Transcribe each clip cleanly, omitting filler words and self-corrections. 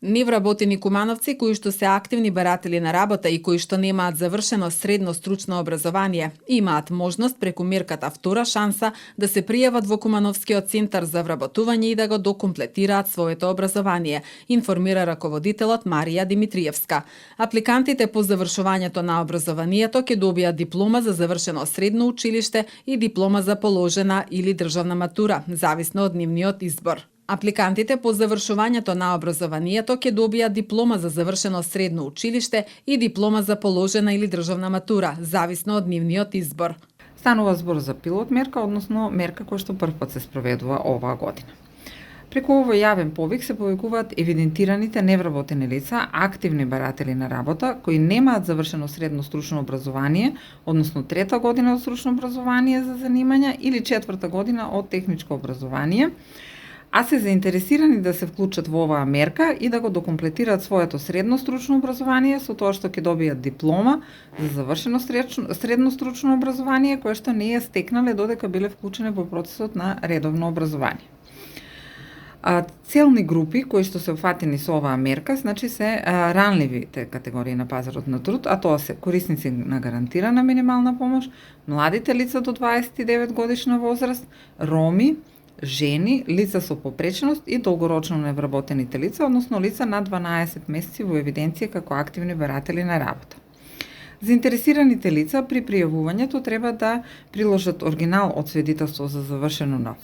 Невработени кумановци кои што се активни баратели на работа и кои што немаат завршено средно стручно образование, имаат можност преку мерката Втора шанса да се пријават во Кумановскиот центар за вработување и да го докомплетираат своето образование, информира раководителот Марија Димитриевска. Апликантите по завршувањето на образованието ќе добијат диплома за завршено средно училиште и диплома за положена или државна матура, зависно од нивниот избор. Апликантите по завршувањето на образованието ќе добијат диплома за завршено средно училиште и диплома за положена или државна матура, зависно од нивниот избор. Станува збор за пилот мерка, односно мерка која што првпат се спроведува оваа година. Преку овој јавен повик се повикуваат евидентираните невработени лица, активни баратели на работа, кои немаат завршено средно стручно образование, односно трета година од стручно образование за занимања или четврта година од техничко образование, а се заинтересирани да се вклучат во оваа мерка и да го докомплетираат своето средно стручно образование со тоа што ќе добијат диплома за завршено средно стручно образование кое што не ја стекнале додека биле вклучени во процесот на редовно образование. Целни групи кои што се опфатени со оваа мерка, значи се ранливите категории на пазарот на труд, а тоа се корисници на гарантирана минимална помош, младите лица до 29 годишна возраст, роми, жени, лица со попреченост и долгорочно невработените лица, односно лица над 12 месеци во евиденција како активни баратели на работа. Заинтересираните лица при пријавувањето треба да приложат оригинал од свидетелство за завршена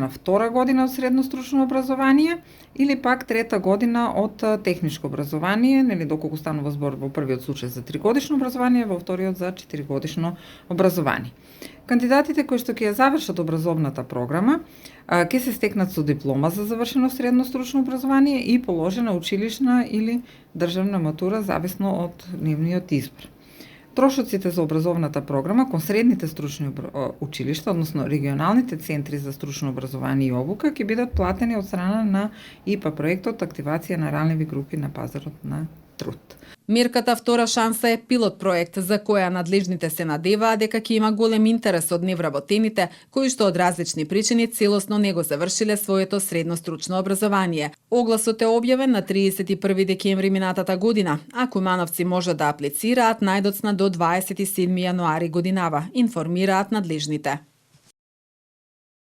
втора година од средно стручно образование или пак трета година од техничко образование, нели доколку станува збор во првиот случај за 3 годишно образование, во вториот за 4 годишно образование. Кандидатите кои што ќе ја завршат образовната програма ќе се стекнат со диплома за завршено средно стручно образование и положена училишна или државна матура зависно од нивниот избор. Трошоците за образовната програма кон средните стручни училишта, односно регионалните центри за стручно образование и обука, ќе бидат платени од страна на ИПА проектот Активација на ранливи групи на пазарот на труд. Мерката Втора шанса е пилот проект за која надлежните се надеваат дека ќе има голем интерес од невработените кои што од различни причини целосно не го завршиле своето средно стручно образование. Огласот е објавен на 31 декември минатата година, а кумановци можат да аплицираат најдоцна до 27 јануари годинава, информираат надлежните.